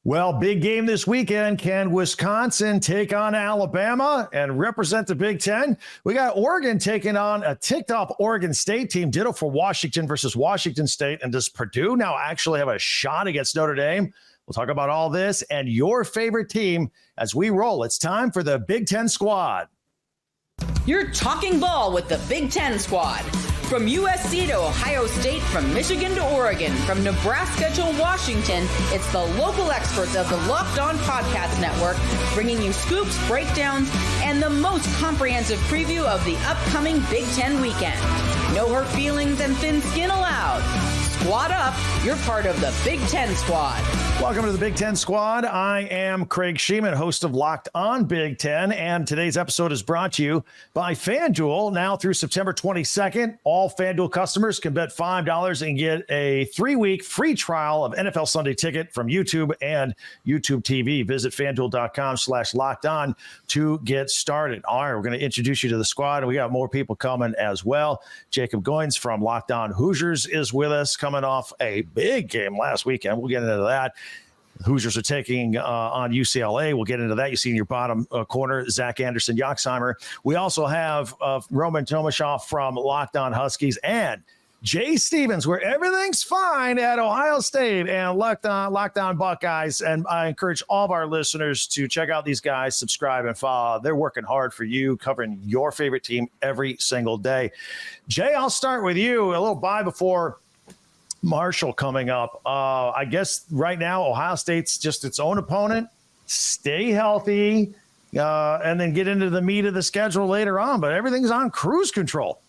Well, big game this weekend. Can Wisconsin take on Alabama and represent the Big Ten? We got Oregon taking on a ticked-off Oregon State team. Ditto for Washington versus Washington State. And does Purdue now actually have a shot against Notre Dame? We'll talk about all this and your favorite team as we roll. It's time for the Big Ten Squad. You're talking ball with the Big Ten Squad. From USC to Ohio State, from Michigan to Oregon, from Nebraska to Washington, it's the local experts of the Locked On Podcast Network bringing you scoops, breakdowns, and the most comprehensive preview of the upcoming Big Ten weekend. No hurt feelings and thin skin allowed. Squad up, you're part of the Big Ten Squad. Welcome to the Big Ten Squad. I am Craig Shemon, host of Locked On Big Ten, and today's episode is brought to you by FanDuel. Now through September 22nd, all FanDuel customers can bet $5 and get a 3-week free trial of NFL Sunday Ticket from YouTube and YouTube TV. Visit FanDuel.com/LockedOn to get started. All right, we're going to introduce you to the squad, and we got more people coming as well. Jacob Goins from Locked On Hoosiers is with us, coming off a big game last weekend. We'll get into that. Hoosiers are taking on UCLA. We'll get into that. You see in your bottom corner, Zach Anderson, Yoxheimer. We also have Roman Tomashoff from Locked On Huskies and Jay Stevens, where everything's fine at Ohio State and Locked On Buckeyes. And I encourage all of our listeners to check out these guys, subscribe and follow. They're working hard for you, covering your favorite team every single day. Jay, I'll start with you. A little bye before Marshall coming up. I guess right now Ohio State's just its own opponent. Stay healthy and then get into the meat of the schedule later on. But everything's on cruise control.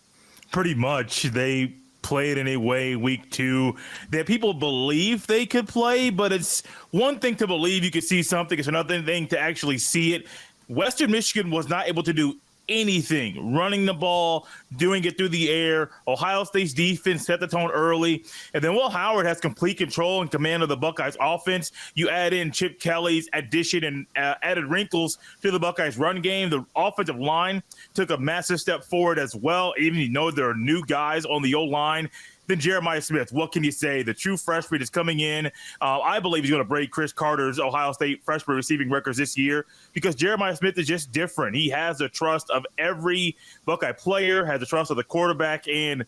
Pretty much. They played in a way week 2 that people believe they could play, but it's one thing to believe you could see something. It's another thing to actually see it. Western Michigan was not able to do anything, running the ball, doing it through the air. Ohio State's defense set the tone early. And then Will Howard has complete control and command of the Buckeyes offense. You add in Chip Kelly's addition and added wrinkles to the Buckeyes run game. The offensive line took a massive step forward as well. Even you know there are new guys on the O-line. Then Jeremiah Smith, what can you say? The true freshman is coming in. I believe he's going to break Chris Carter's Ohio State freshman receiving records this year because Jeremiah Smith is just different. He has the trust of every Buckeye player, has the trust of the quarterback, and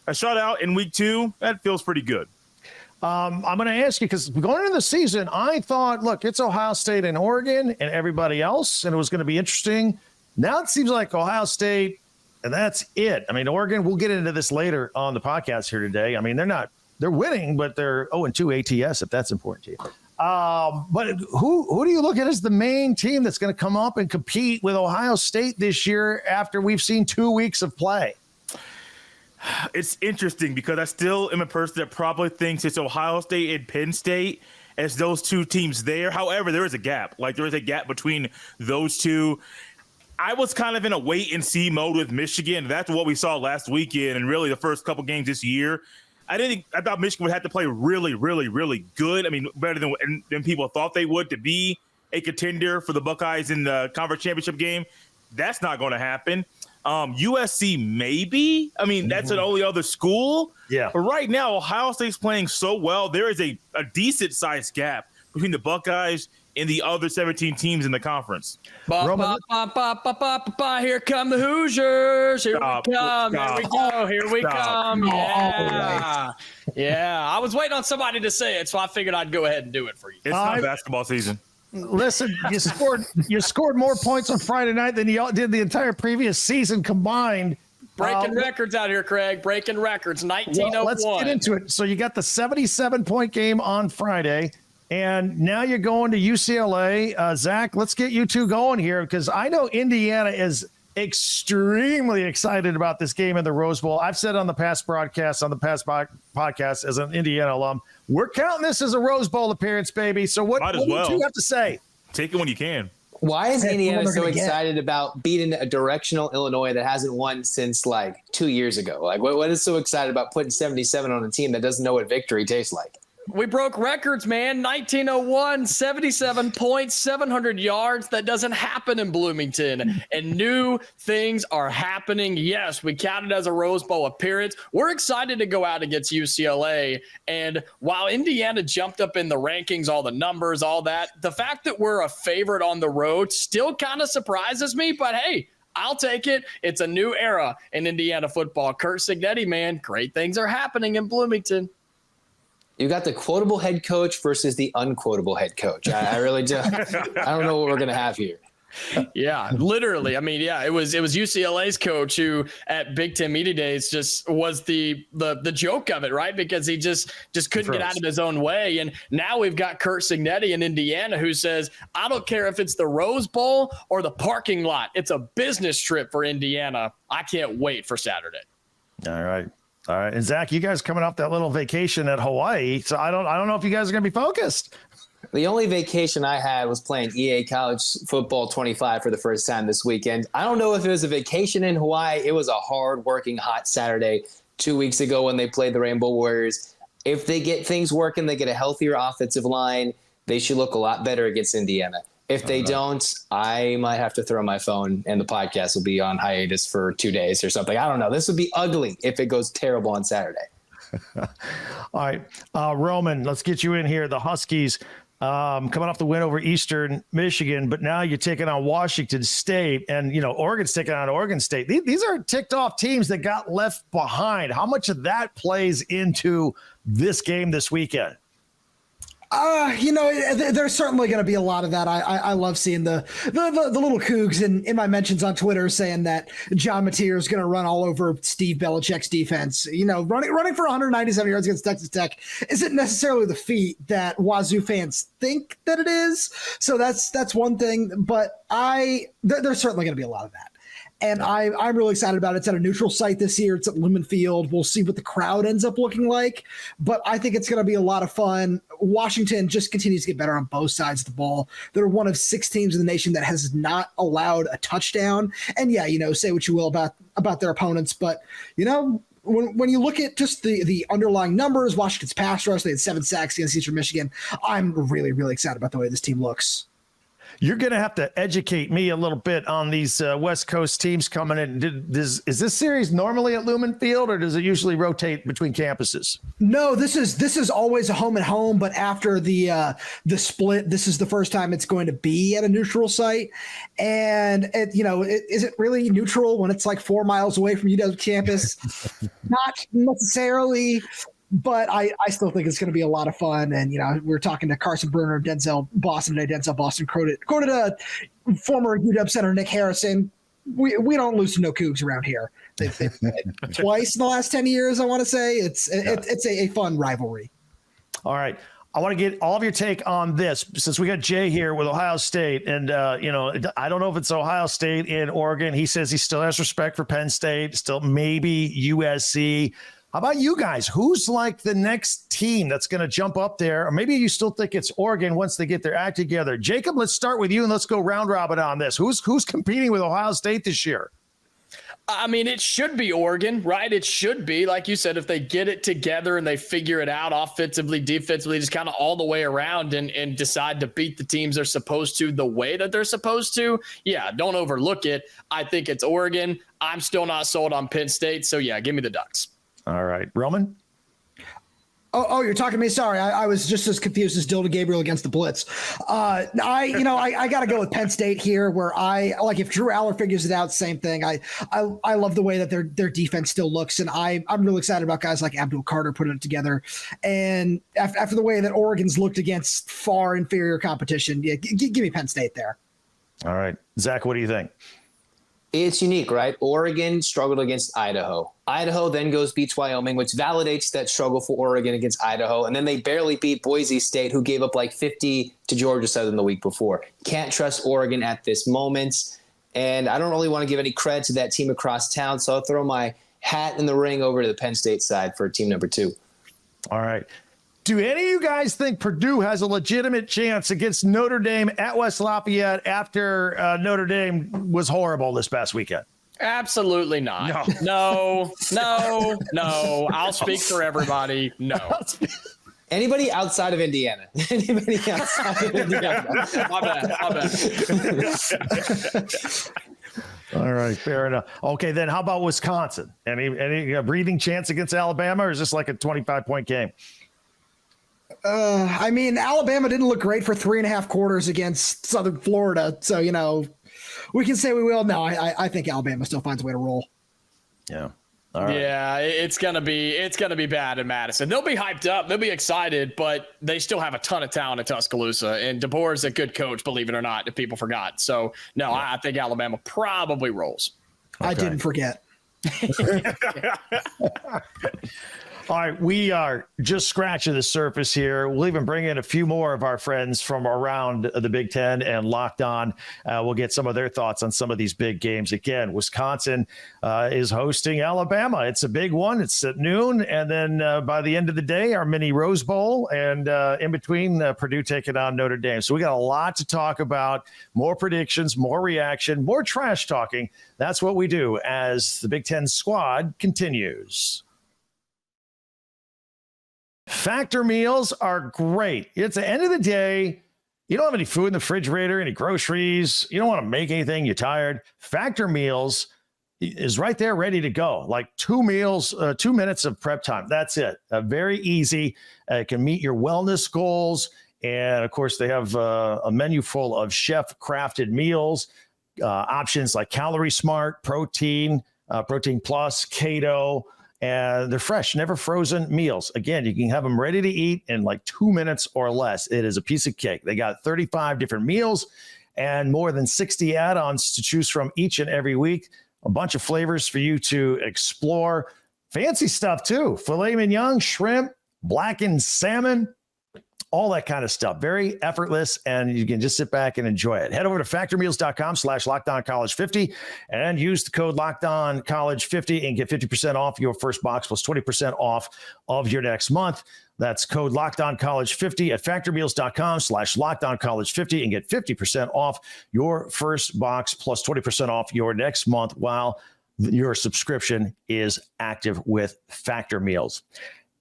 a shutout in week 2, that feels pretty good. I'm going to ask you, because going into the season, I thought, look, it's Ohio State and Oregon and everybody else, and it was going to be interesting. Now it seems like Ohio State, and that's it. I mean, Oregon, we'll get into this later on the podcast here today. I mean, they're winning, but they're 0-2 ATS, if that's important to you. But who do you look at as the main team that's going to come up and compete with Ohio State this year after we've seen 2 weeks of play? It's interesting because I still am a person that probably thinks it's Ohio State and Penn State as those two teams there. However, there is a gap. Like, there is a gap between those two. I was kind of in a wait-and-see mode with Michigan. That's what we saw last weekend and really the first couple games this year. I thought Michigan would have to play really, really, really good. I mean, better than people thought they would to be a contender for the Buckeyes in the conference championship game. That's not going to happen. USC maybe. I mean, that's an only other school. Yeah. But right now, Ohio State's playing so well. There is a decent-sized gap between the Buckeyes and the other 17 teams in the conference. Here come the Hoosiers. Here we come. Here we come. Yeah. Yeah. I was waiting on somebody to say it, so I figured I'd go ahead and do it for you. It's not basketball season. Listen, you scored more points on Friday night than you did the entire previous season combined. Breaking records out here, Craig. Breaking records. 1901. Well, let's get into it. So you got the 77-point game on Friday. And now you're going to UCLA. Zach, let's get you two going here because I know Indiana is extremely excited about this game in the Rose Bowl. I've said on the past broadcasts, podcast as an Indiana alum, we're counting this as a Rose Bowl appearance, baby. So what do you have to say? Take it when you can. Why is Indiana so excited about beating a directional Illinois that hasn't won since like 2 years ago? Like, what is so excited about putting 77 on a team that doesn't know what victory tastes like? We broke records, man. 1901, 77 points, 700 yards. That doesn't happen in Bloomington. And new things are happening. Yes, we counted as a Rose Bowl appearance. We're excited to go out against UCLA. And while Indiana jumped up in the rankings, all the numbers, all that, the fact that we're a favorite on the road still kind of surprises me. But hey, I'll take it. It's a new era in Indiana football. Curt Cignetti, man, great things are happening in Bloomington. You got the quotable head coach versus the unquotable head coach. I really do. I don't know what we're going to have here. Yeah, literally. I mean, yeah, it was UCLA's coach who at Big Ten Media Days just was the joke of it, right? Because he just couldn't get out of his own way. And now we've got Curt Cignetti in Indiana who says, I don't care if it's the Rose Bowl or the parking lot. It's a business trip for Indiana. I can't wait for Saturday. All right. And Zach, you guys coming off that little vacation at Hawaii, so I don't know if you guys are going to be focused. The only vacation I had was playing EA College Football 25 for the first time this weekend. I don't know if it was a vacation in Hawaii. It was a hard-working, hot Saturday 2 weeks ago when they played the Rainbow Warriors. If they get things working, they get a healthier offensive line, they should look a lot better against Indiana. If they don't, I might have to throw my phone and the podcast will be on hiatus for 2 days or something. I don't know. This would be ugly if it goes terrible on Saturday. All right. Roman, let's get you in here. The Huskies coming off the win over Eastern Michigan, but now you're taking on Washington State and, Oregon's taking on Oregon State. These are ticked off teams that got left behind. How much of that plays into this game this weekend? There's certainly going to be a lot of that. I love seeing the little cougs in my mentions on Twitter saying that John Mateer is going to run all over Steve Belichick's defense. Running for 197 yards against Texas Tech isn't necessarily the feat that Wazoo fans think that it is. So that's one thing. But there's certainly going to be a lot of that. And I'm really excited about it. It's at a neutral site this year. It's at Lumen Field. We'll see what the crowd ends up looking like. But I think it's going to be a lot of fun. Washington just continues to get better on both sides of the ball. They're one of 6 teams in the nation that has not allowed a touchdown. And yeah, say what you will about their opponents. But, when you look at just the underlying numbers, Washington's pass rush, they had 7 sacks against Eastern Michigan. I'm really, really excited about the way this team looks. You're going to have to educate me a little bit on these West Coast teams coming in. Is this series normally at Lumen Field, or does it usually rotate between campuses? No, this is always a home and home, but after the split, this is the first time it's going to be at a neutral site. And is it really neutral when it's like 4 miles away from UW campus? Not necessarily. But I still think it's going to be a lot of fun. And, we're talking to Carson Bruner of Denzel Boston today. Denzel Boston quoted a former UW center, Nick Harrison. We don't lose to no Cougs around here. They've played twice in the last 10 years, I want to say. It's a fun rivalry. All right. I want to get all of your take on this since we got Jay here with Ohio State. And, I don't know if it's Ohio State in Oregon. He says he still has respect for Penn State, still maybe USC. How about you guys? Who's like the next team that's going to jump up there? Or maybe you still think it's Oregon once they get their act together. Jacob, let's start with you and let's go round robin on this. Who's competing with Ohio State this year? I mean, it should be Oregon, right? It should be, like you said, if they get it together and they figure it out offensively, defensively, just kind of all the way around and decide to beat the teams they're supposed to the way that they're supposed to. Yeah, don't overlook it. I think it's Oregon. I'm still not sold on Penn State. So, yeah, give me the Ducks. All right. Roman? Oh, you're talking to me? Sorry. I was just as confused as Dylan Gabriel against the Blitz. I got to go with Penn State here where if Drew Aller figures it out, same thing. I love the way that their defense still looks. And I'm really excited about guys like Abdul Carter putting it together. And after the way that Oregon's looked against far inferior competition, yeah, give me Penn State there. All right. Zach, what do you think? It's unique, right? Oregon struggled against Idaho. Idaho then beats Wyoming, which validates that struggle for Oregon against Idaho. And then they barely beat Boise State, who gave up like 50 to Georgia Southern the week before. Can't trust Oregon at this moment. And I don't really want to give any credit to that team across town, so I'll throw my hat in the ring over to the Penn State side for team number 2. All right. Do any of you guys think Purdue has a legitimate chance against Notre Dame at West Lafayette after Notre Dame was horrible this past weekend? Absolutely not. No. I'll speak for everybody. No. Anybody outside of Indiana? Anybody outside of Indiana? My bad. All right, fair enough. Okay, then how about Wisconsin? Any breathing chance against Alabama, or is this like a 25-point game? I mean, Alabama didn't look great for 3.5 quarters against Southern Florida. So, we can say we will. No, I think Alabama still finds a way to roll. Yeah. All right. Yeah, it's gonna be bad in Madison. They'll be hyped up, they'll be excited, but they still have a ton of talent at Tuscaloosa. And DeBoer is a good coach, believe it or not, if people forgot. So no, yeah. I think Alabama probably rolls. Okay. I didn't forget. All right, we are just scratching the surface here. We'll even bring in a few more of our friends from around the Big Ten and Locked On. We'll get some of their thoughts on some of these big games. Again, Wisconsin is hosting Alabama. It's a big one. It's at noon. And then by the end of the day, our mini Rose Bowl. And in between, Purdue taking on Notre Dame. So we got a lot to talk about. More predictions, more reaction, more trash talking. That's what we do as the Big Ten squad continues. Factor meals are great. It's the end of the day. You don't have any food in the refrigerator, any groceries. You don't want to make anything. You're tired. Factor meals is right there ready to go. Like 2 meals, 2 minutes of prep time. That's it. Very easy. It can meet your wellness goals. And of course, they have a menu full of chef crafted meals, options like Calorie Smart, Protein, Protein Plus, Keto. And they're fresh, never frozen meals. Again, you can have them ready to eat in like 2 minutes or less. It is a piece of cake. They got 35 different meals and more than 60 add-ons to choose from each and every week. A bunch of flavors for you to explore. Fancy stuff too. Filet mignon, shrimp, blackened salmon, all that kind of stuff. Very effortless, and you can just sit back and enjoy it. Head over to factormeals.com/LockedOnCollege50 and use the code LockedOnCollege50 and get 50% off your first box plus 20% off of your next month. That's code LockedOnCollege50 at factormeals.com/LockedOnCollege50 and get 50% off your first box plus 20% off your next month while your subscription is active with Factor Meals.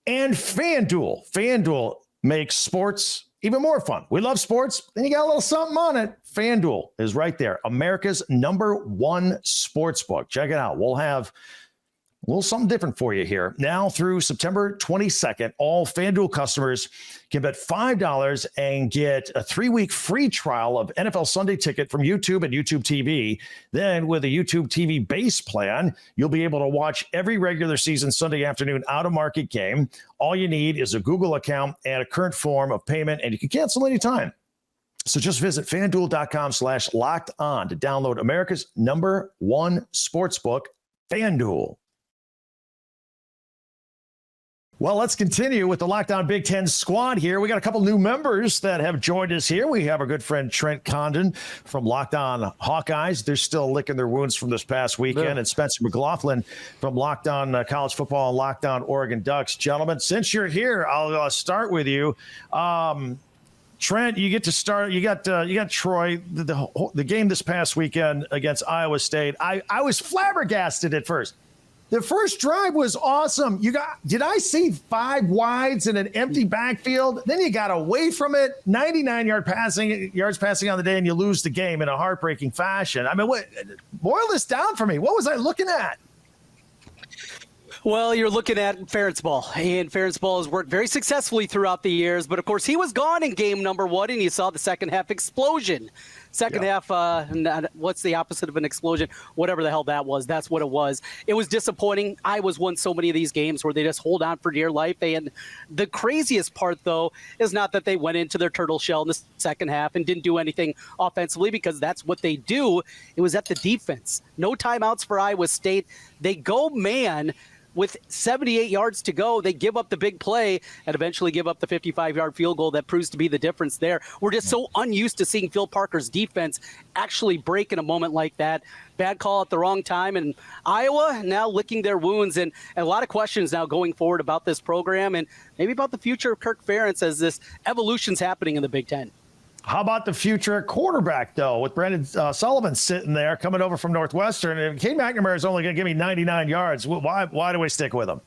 And FanDuel makes sports even more fun. We love sports, and you got a little something on it. FanDuel is right there. America's #1 sportsbook. Check it out. We'll have a little something different for you here. Now through September 22nd, all FanDuel customers can bet $5 and get a 3-week free trial of NFL Sunday Ticket from YouTube and YouTube TV. Then with a YouTube TV base plan, you'll be able to watch every regular season Sunday afternoon out-of-market game. All you need is a Google account and a current form of payment, and you can cancel anytime. So just visit FanDuel.com/LockedOn to download America's #1 sportsbook, FanDuel. Well, let's continue with the Locked On Big Ten squad here. We got a couple new members that have joined us here. We have our good friend Trent Condon from Locked On Hawkeyes. They're still licking their wounds from this past weekend. Yeah. And Spencer McLaughlin from Locked On College Football and Locked On Oregon Ducks. Gentlemen, since you're here, I'll start with you. Trent, you get to start. You got Troy. The game this past weekend against Iowa State. I was flabbergasted at first. The first drive was awesome. Did I see 5 wides in an empty backfield? Then you got away from it, 99 yards passing on the day, and you lose the game in a heartbreaking fashion. I mean, boil this down for me. What was I looking at? Well, you're looking at Ferentz Ball, and Ferentz Ball has worked very successfully throughout the years, but of course he was gone in game number 1, and you saw the second half explosion. Second half, what's the opposite of an explosion? Whatever the hell that was, that's what it was. It was disappointing. Iowa's won so many of these games where they just hold on for dear life, and the craziest part, though, is not that they went into their turtle shell in the second half and didn't do anything offensively, because that's what they do. It was at the defense. No timeouts for Iowa State. They go man. With 78 yards to go, they give up the big play and eventually give up the 55-yard field goal that proves to be the difference there. We're just so unused to seeing Phil Parker's defense actually break in a moment like that. Bad call at the wrong time, and Iowa now licking their wounds, and a lot of questions now going forward about this program and maybe about the future of Kirk Ferentz as this evolution's happening in the Big Ten. How about the future quarterback, though, with Brendan Sullivan sitting there coming over from Northwestern? And Cade McNamara is only going to give me 99 yards. Why do we stick with him?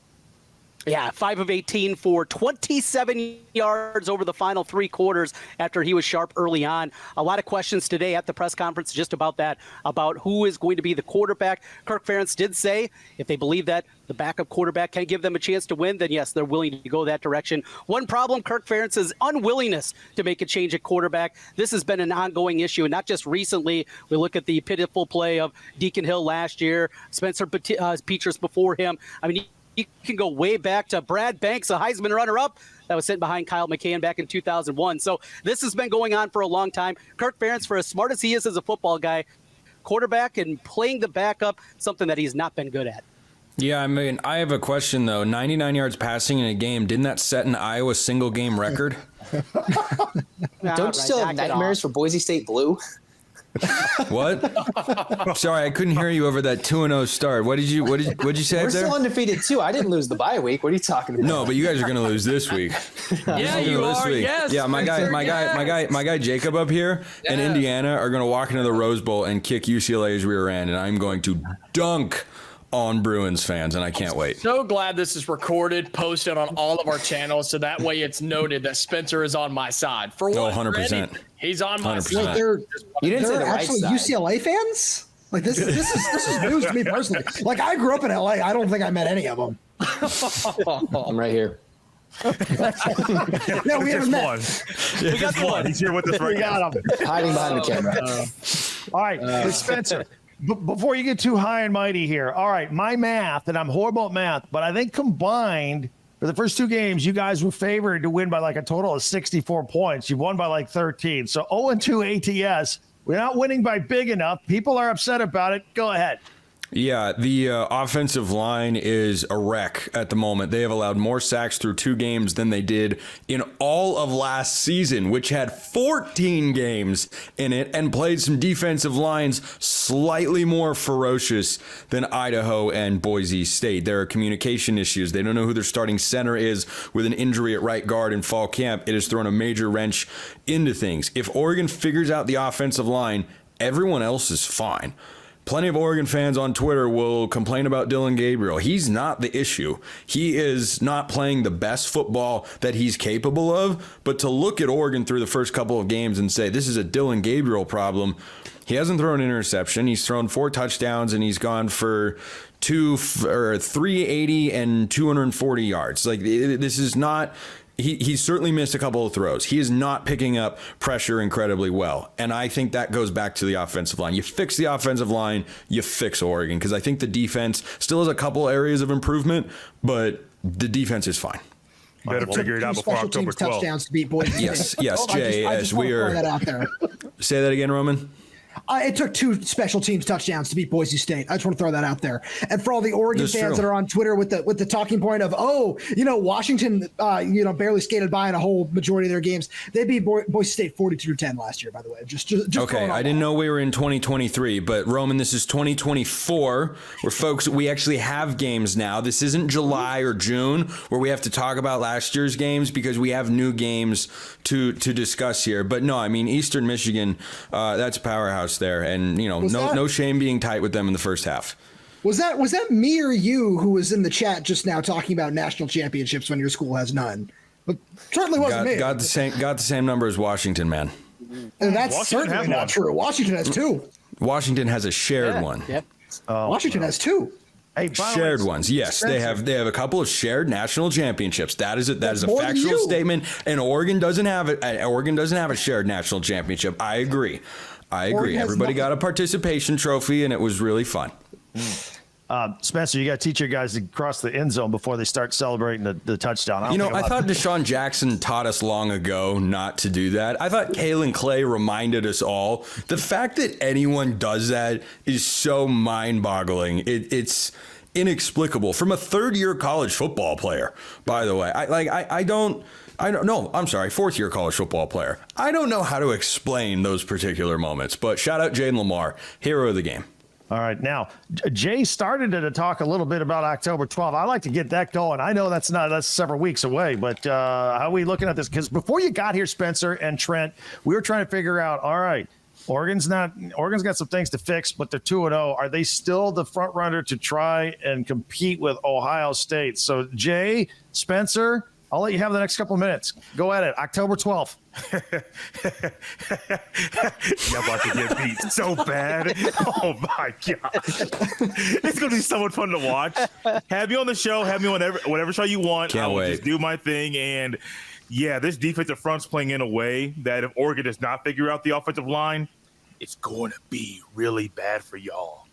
Yeah, 5 of 18 for 27 yards over the final 3 quarters after he was sharp early on. A lot of questions today at the press conference just about that, about who is going to be the quarterback. Kirk Ferentz did say if they believe that the backup quarterback can give them a chance to win, then yes, they're willing to go that direction. One problem, Kirk Ferentz's unwillingness to make a change at quarterback. This has been an ongoing issue, and not just recently. We look at the pitiful play of Deacon Hill last year, Spencer Petras before him. I mean, you can go way back to Brad Banks, a Heisman runner-up that was sitting behind Kyle McCann back in 2001. So this has been going on for a long time. Kirk Ferentz, for as smart as he is as a football guy, quarterback and playing the backup, something that he's not been good at. Yeah, I mean, I have a question, though. 99 yards passing in a game, didn't that set an Iowa single-game record? Don't you still have nightmares for Boise State Blue? What? Sorry, I couldn't hear you over that 2-0 start. What'd you say We're there? still undefeated too. I didn't lose the bye week. What are you talking about? No, but you guys are gonna lose this week. Yeah, you are. Yes. Yeah, my guy Jacob up here and Indiana are gonna walk into the Rose Bowl and kick UCLA's rear end, and I'm going to dunk on Bruins fans, and I can't wait. So glad this is recorded, posted on all of our channels, so that way it's noted that Spencer is on my side. For what? 100%. He's on my 100%. side. You didn't say They're the right actually side. UCLA fans? Like this is news to me personally. Like I grew up in LA. I don't think I met any of them. I'm right here. No, we haven't met. We got one. He's here with us right now. Got him. Hiding behind the camera. All right, Spencer. Before you get too high and mighty here, all right, my math, and I'm horrible at math, but I think combined for the first 2 games, you guys were favored to win by like a total of 64 points. You've won by like 13. So 0-2 ATS. We're not winning by big enough. People are upset about it. Go ahead. Yeah, the offensive line is a wreck at the moment. They have allowed more sacks through 2 games than they did in all of last season, which had 14 games in it and played some defensive lines slightly more ferocious than Idaho and Boise State. There are communication issues. They don't know who their starting center is with an injury at right guard in fall camp. It has thrown a major wrench into things. If Oregon figures out the offensive line, everyone else is fine. Plenty of Oregon fans on Twitter will complain about Dylan Gabriel. He's not the issue. He is not playing the best football that he's capable of. But to look at Oregon through the first couple of games and say this is a Dylan Gabriel problem, he hasn't thrown an interception. He's thrown 4 touchdowns and he's gone for 380 and 240 yards. Like this is not. He's certainly missed a couple of throws. He is not picking up pressure incredibly well. And I think that goes back to the offensive line. You fix the offensive line, you fix Oregon, because I think the defense still has a couple areas of improvement, but the defense is fine. You better figure it out before Special October teams 12th. touchdowns to beat Boise State. Yes, Jay, I yes, just want we to throw are. that out there. Say that again, Roman. It took 2 special teams touchdowns to beat Boise State. I just want to throw that out there. And for all the Oregon That's fans true. that are on Twitter with the talking point of, Washington, barely skated by in a whole majority of their games. They beat Boise State 42-10 last year, by the way. Just Okay, I didn't know we were in 2023, but Roman, this is 2024, where folks, we actually have games now. This isn't July or June where we have to talk about last year's games because we have new games to discuss here. But no, I mean, Eastern Michigan, that's a powerhouse there, and no shame being tight with them in the first half. Was that me or you who was in the chat just now talking about national championships when your school has none? But certainly wasn't me. Got the same number as Washington, man. And that's Washington certainly has not one. true. Washington has 2. Washington has a shared one. Yep. Washington has 2. Hey, by the way, Shared ones, yes. Spencer. They have a couple of shared national championships. That is a more than factual you. statement. And Oregon doesn't have it. Oregon doesn't have a shared national championship. I agree. Oregon has Everybody nothing. got a participation trophy, and it was really fun. Spencer, you got to teach your guys to cross the end zone before they start celebrating the touchdown. I thought Deshaun Jackson taught us long ago not to do that. I thought Kalen Clay reminded us all. The fact that anyone does that is so mind-boggling. It's inexplicable from a third-year college football player, by the way. I don't know. I'm sorry, fourth-year college football player. I don't know how to explain those particular moments, but shout out Jaden Lamar, hero of the game. All right. Now, Jay started to talk a little bit about October 12th. I like to get that going. I know that's several weeks away, but how are we looking at this? Because before you got here, Spencer and Trent, we were trying to figure out, all right, Oregon's got some things to fix, but they're 2-0. Are they still the front runner to try and compete with Ohio State? So, Jay, Spencer, I'll let you have the next couple of minutes. Go at it. October 12th. You're about to get beat so bad. Oh, my God. It's going to be so much fun to watch. Have me on the show. Have me on whatever show you want. Can't wait. Just do my thing. And, yeah, this defensive front's playing in a way that if Oregon does not figure out the offensive line, it's going to be really bad for y'all.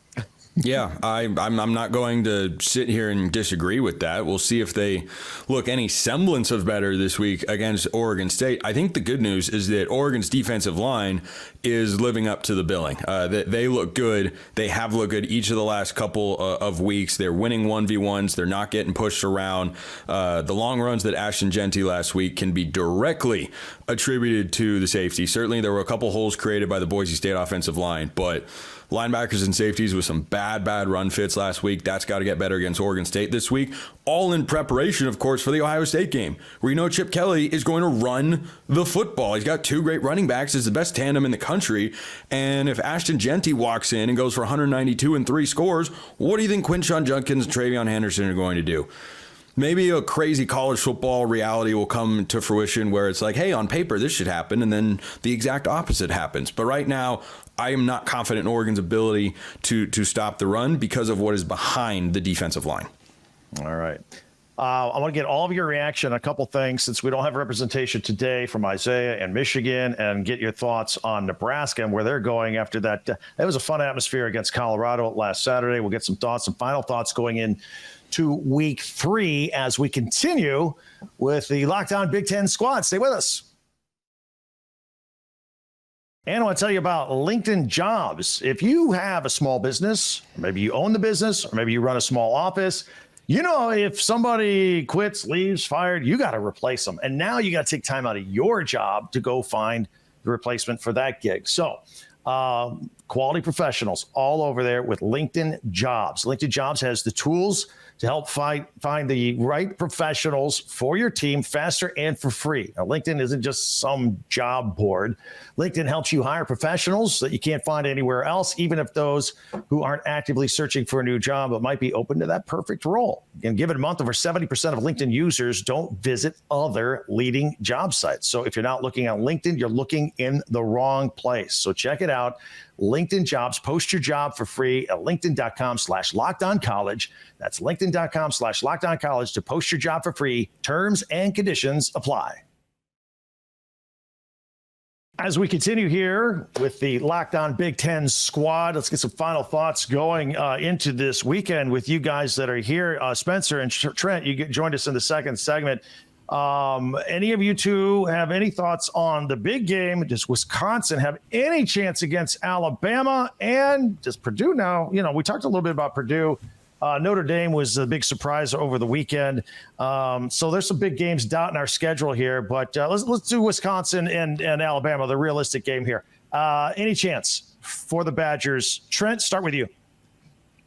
Yeah, I'm not going to sit here and disagree with that. We'll see if they look any semblance of better this week against Oregon State. I think the good news is that Oregon's defensive line is living up to the billing. They look good. They have looked good each of the last couple of weeks. They're winning 1v1s. They're not getting pushed around. The long runs that Ashton Genty last week can be directly attributed to the safety. Certainly there were a couple holes created by the Boise State offensive line, but linebackers and safeties with some bad run fits last week. That's got to get better against Oregon State this week. All in preparation, of course, for the Ohio State game, where you know Chip Kelly is going to run the football. He's got two great running backs. It's the best tandem in the country. And if Ashton Genty walks in and goes for 192 and 3 scores, what do you think Quinshon Judkins and Travion Henderson are going to do? Maybe a crazy college football reality will come to fruition where it's like, hey, on paper, this should happen, and then the exact opposite happens. But right now, I am not confident in Oregon's ability to stop the run because of what is behind the defensive line. All right. I want to get all of your reaction on a couple things since we don't have representation today from Isaiah and Michigan, and get your thoughts on Nebraska and where they're going after that. It was a fun atmosphere against Colorado last Saturday. We'll get some final thoughts going in to week 3 as we continue with the Locked On Big Ten squad. Stay with us. And I want to tell you about LinkedIn Jobs. If you have a small business, or maybe you own the business, or maybe you run a small office, you know, if somebody quits, leaves, fired, you got to replace them. And now you got to take time out of your job to go find the replacement for that gig. So quality professionals all over there with LinkedIn Jobs. LinkedIn Jobs has the tools to help find the right professionals for your team faster and for free. Now, LinkedIn isn't just some job board. LinkedIn helps you hire professionals that you can't find anywhere else, even if those who aren't actively searching for a new job but might be open to that perfect role. And give it a month, over 70% of LinkedIn users don't visit other leading job sites. So if you're not looking on LinkedIn, you're looking in the wrong place. So check it out. LinkedIn Jobs. Post your job for free at linkedin.com/lockedoncollege. That's linkedin.com/lockedoncollege to post your job for free. Terms and conditions apply. As we continue here with the Locked On Big Ten squad, let's get some final thoughts going into this weekend with you guys that are here. Spencer and Trent, you joined us in the second segment. Any of you two have any thoughts on the big game? Does Wisconsin have any chance against Alabama? And does Purdue now? You know, we talked a little bit about Purdue. Notre Dame was a big surprise over the weekend. So there's some big games dotting our schedule here. But let's do Wisconsin and Alabama, the realistic game here. Any chance for the Badgers? Trent, start with you.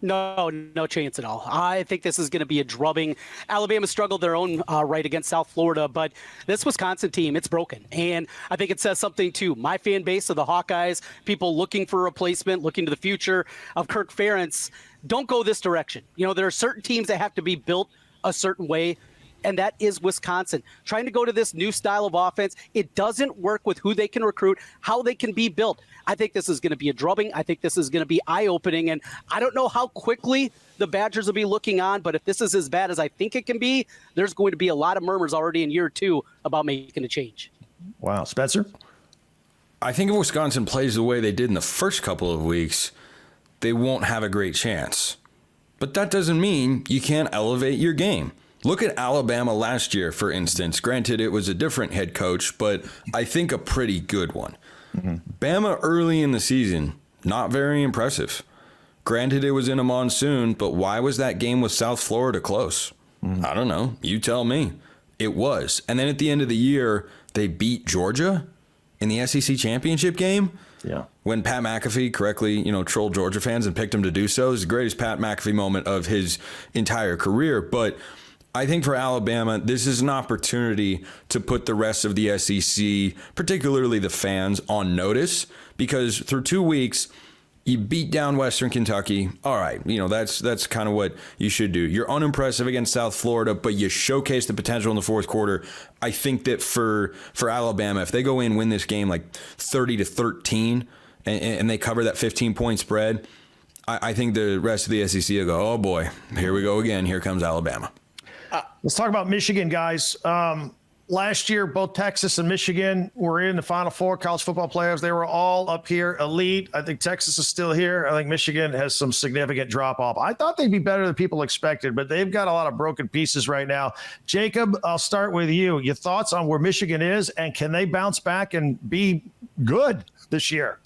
No chance at all. I think this is going to be a drubbing. Alabama struggled their own right against South Florida, but this Wisconsin team, it's broken. And I think it says something to my fan base of the Hawkeyes, people looking for a replacement, looking to the future of Kirk Ferentz. Don't go this direction. You know, there are certain teams that have to be built a certain way, and that is Wisconsin. Trying to go to this new style of offense, it doesn't work with who they can recruit, how they can be built. I think this is going to be a drubbing. I think this is going to be eye-opening, and I don't know how quickly the Badgers will be looking on, but if this is as bad as I think it can be, there's going to be a lot of murmurs already in year 2 about making a change. Wow. Spencer? I think if Wisconsin plays the way they did in the first couple of weeks, they won't have a great chance. But that doesn't mean you can't elevate your game. Look at Alabama last year, for instance. Granted, it was a different head coach, but I think a pretty good one. Mm-hmm. Bama early in the season, not very impressive. Granted, it was in a monsoon, but why was that game with South Florida close? Mm-hmm. I don't know. You tell me. It was. And then at the end of the year, they beat Georgia in the SEC championship game. Yeah. When Pat McAfee correctly, trolled Georgia fans and picked him to do so. It was the greatest Pat McAfee moment of his entire career. But I think for Alabama, this is an opportunity to put the rest of the SEC, particularly the fans, on notice, because through 2 weeks, you beat down Western Kentucky. All right, that's kind of what you should do. You're unimpressive against South Florida, but you showcase the potential in the fourth quarter. I think that for Alabama, if they go in and win this game like 30-13 and they cover that 15-point spread, I think the rest of the SEC will go, oh boy, here we go again. Here comes Alabama. Let's talk about Michigan, guys. Last year, both Texas and Michigan were in the Final Four college football playoffs. They were all up here, elite. I think Texas is still here. I think Michigan has some significant drop-off. I thought they'd be better than people expected, but they've got a lot of broken pieces right now. Jacob, I'll start with you. Your thoughts on where Michigan is, and can they bounce back and be good this year?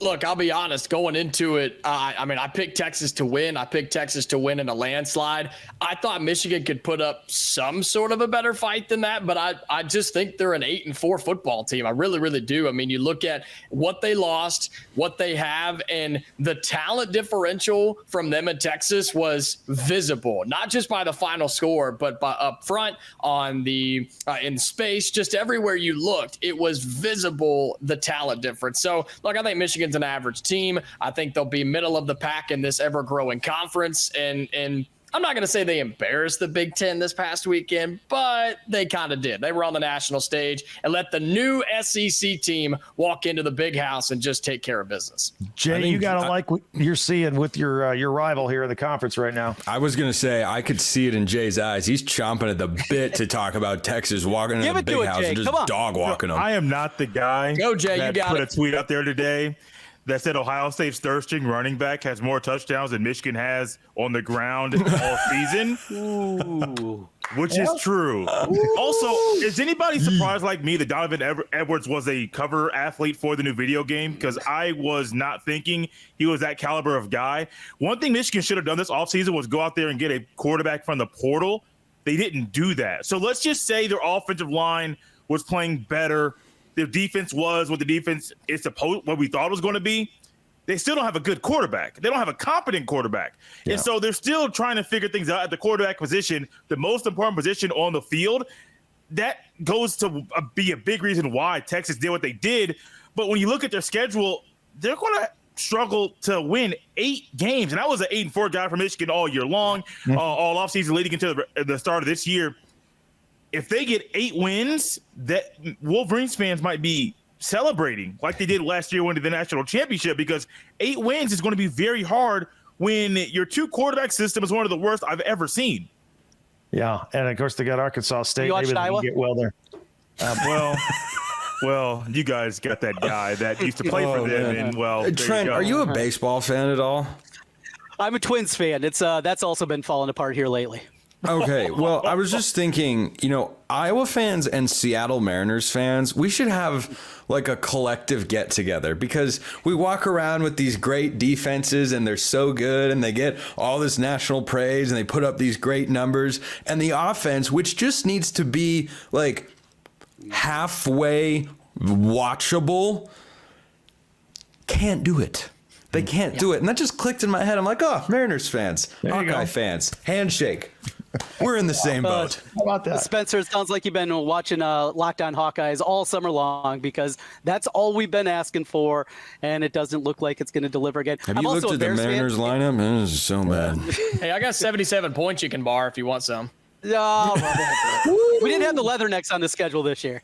Look, I'll be honest, going into it, I picked Texas to win. I picked Texas to win in a landslide. I thought Michigan could put up some sort of a better fight than that, but I just think they're an 8-4 football team. I really, really do. I mean, you look at what they lost, what they have, and the talent differential from them and Texas was visible, not just by the final score, but by up front on the in space, just everywhere you looked, it was visible, the talent difference. So, look, I think Michigan's an average team. I think they'll be middle of the pack in this ever-growing conference, and I'm not going to say they embarrassed the Big Ten this past weekend, but they kind of did. They were on the national stage and let the new SEC team walk into the big house and just take care of business. Jay, you got to like what you're seeing with your rival here in the conference right now. I was going to say, I could see it in Jay's eyes. He's chomping at the bit to talk about Texas walking into the big house and just dog walking them. I am not the guy Go, Jay, that you got put it. a tweet out there today that said Ohio State's third-string running back has more touchdowns than Michigan has on the ground all season. Ooh. Which is true. Also, is anybody surprised like me that Donovan Edwards was a cover athlete for the new video game? Because I was not thinking he was that caliber of guy. One thing Michigan should have done this offseason was go out there and get a quarterback from the portal. They didn't do that. So let's just say their offensive line was playing better. Their defense was what the defense is supposed, what we thought it was going to be. They still don't have a good quarterback. They don't have a competent quarterback. Yeah. And so they're still trying to figure things out at the quarterback position, the most important position on the field. That goes to be a big reason why Texas did what they did. But when you look at their schedule, they're going to struggle to win 8 games. And I was an 8-4 guy for Michigan all year long, all offseason leading into the start of this year. If they get 8 wins, that Wolverines fans might be celebrating like they did last year when they won the national championship, because 8 wins is going to be very hard when your 2 quarterback system is one of the worst I've ever seen. Yeah, and of course they got Arkansas State. You watched Maybe they Iowa? can get well there. Well, you guys got that guy that used to play for them, and well, Trent, are you a baseball fan at all? I'm a Twins fan. It's that's also been falling apart here lately. Okay, well, I was just thinking, Iowa fans and Seattle Mariners fans, we should have like a collective get together, because we walk around with these great defenses and they're so good and they get all this national praise and they put up these great numbers, and the offense, which just needs to be like halfway watchable, can't do it. They can't do it. And that just clicked in my head. I'm like, oh, Mariners fans, Hawkeye fans, handshake. We're in the same boat. How about that? Spencer, it sounds like you've been watching Locked On Hawkeyes all summer long, because that's all we've been asking for, and it doesn't look like it's going to deliver again. Have you looked at the Mariners lineup? Man, this is so bad. Hey, I got 77 points you can borrow if you want some. No, we didn't have the Leathernecks on the schedule this year.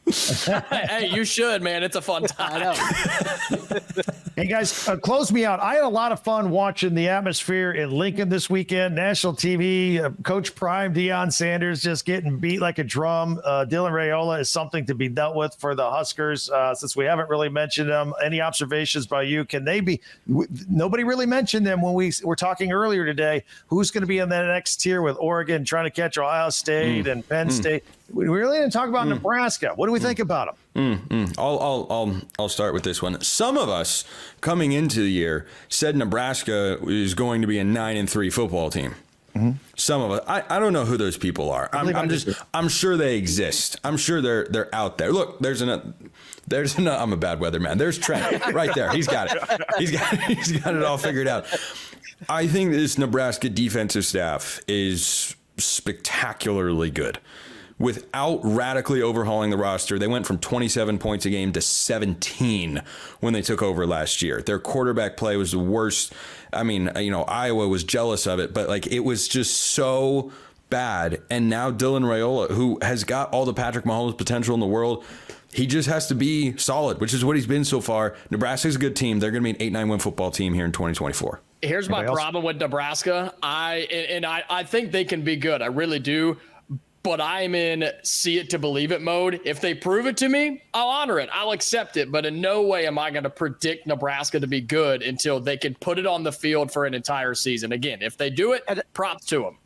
Hey, you should, man. It's a fun time. I know. Hey, guys, close me out. I had a lot of fun watching the atmosphere in Lincoln this weekend. National TV, Coach Prime, Deion Sanders just getting beat like a drum. Dylan Raiola is something to be dealt with for the Huskers. Since we haven't really mentioned them, any observations by you? Can they be – nobody really mentioned them when we were talking earlier today. Who's going to be in that next tier with Oregon trying to catch Ohio State and Penn State? We really didn't talk about Nebraska. What do we think about them? I'll start with this one. Some of us coming into the year said Nebraska is going to be a 9-3 football team. Some of us, I don't know who those people are. I'm sure they exist. I'm sure they're out there. Look, there's I'm a bad weather man. There's Trent right there. He's got it. He's got it all figured out. I think this Nebraska defensive staff is spectacularly good. Without radically overhauling the roster, they went from 27 points a game to 17 when they took over last year. Their quarterback play was the worst. I mean, Iowa was jealous of it, but like it was just so bad. And now Dylan Raiola, who has got all the Patrick Mahomes potential in the world, he just has to be solid, which is what he's been so far. Nebraska's a good team. They're going to be an 8-9 win football team here in 2024. Here's my problem with Nebraska. I think they can be good. I really do. But I'm in see it to believe it mode. If they prove it to me, I'll honor it. I'll accept it. But in no way am I going to predict Nebraska to be good until they can put it on the field for an entire season. Again, if they do it, props to them.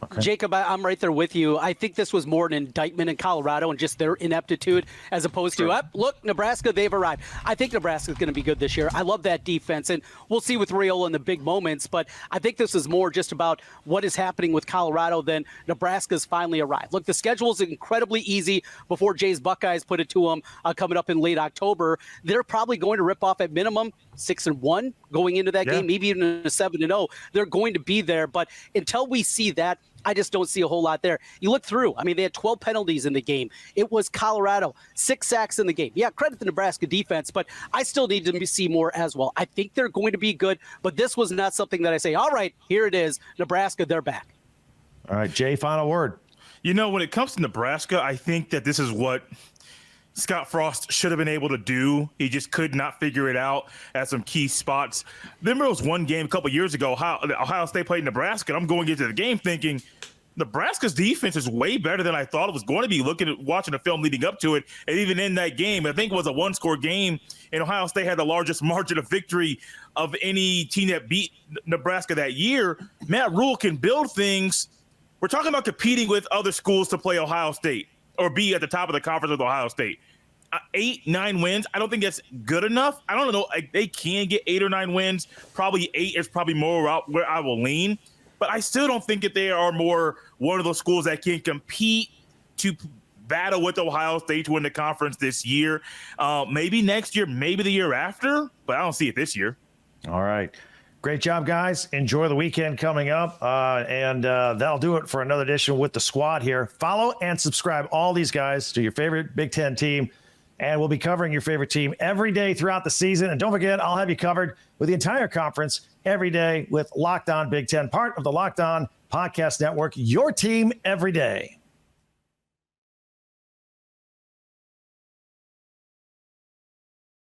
Okay. Jacob, I'm right there with you. I think this was more an indictment in Colorado and just their ineptitude as opposed to, look, Nebraska, they've arrived. I think Nebraska's going to be good this year. I love that defense, and we'll see with Raiola in the big moments, but I think this is more just about what is happening with Colorado than Nebraska's finally arrived. Look, the schedule is incredibly easy before Jay's Buckeyes put it to them coming up in late October. They're probably going to rip off at minimum 6-1 going into that game, maybe even a 7-0. They're going to be there, but until we see that, I just don't see a whole lot there. You look through. I mean, they had 12 penalties in the game. It was Colorado, 6 sacks in the game. Yeah, credit the Nebraska defense, but I still need to see more as well. I think they're going to be good, but this was not something that I say, all right, here it is. Nebraska, they're back. All right, Jay, final word. When it comes to Nebraska, I think that this is what Scott Frost should have been able to do. He just could not figure it out at some key spots. Remember, it was one game a couple years ago, Ohio State played Nebraska, and I'm going into the game thinking Nebraska's defense is way better than I thought it was going to be, watching the film leading up to it. And even in that game, I think it was a one-score game, and Ohio State had the largest margin of victory of any team that beat Nebraska that year. Matt Rule can build things. We're talking about competing with other schools to play Ohio State or be at the top of the conference with Ohio State. 8-9 wins, I don't think that's good enough. I don't know. They can get 8 or 9 wins. Probably 8 is probably more where I will lean. But I still don't think that they are more one of those schools that can compete to battle with Ohio State to win the conference this year. Maybe next year, maybe the year after, but I don't see it this year. All right. Great job, guys. Enjoy the weekend coming up. And that'll do it for another edition with the squad here. Follow and subscribe all these guys to your favorite Big Ten team. And we'll be covering your favorite team every day throughout the season. And don't forget, I'll have you covered with the entire conference every day with Locked On Big Ten, part of the Locked On Podcast Network, your team every day.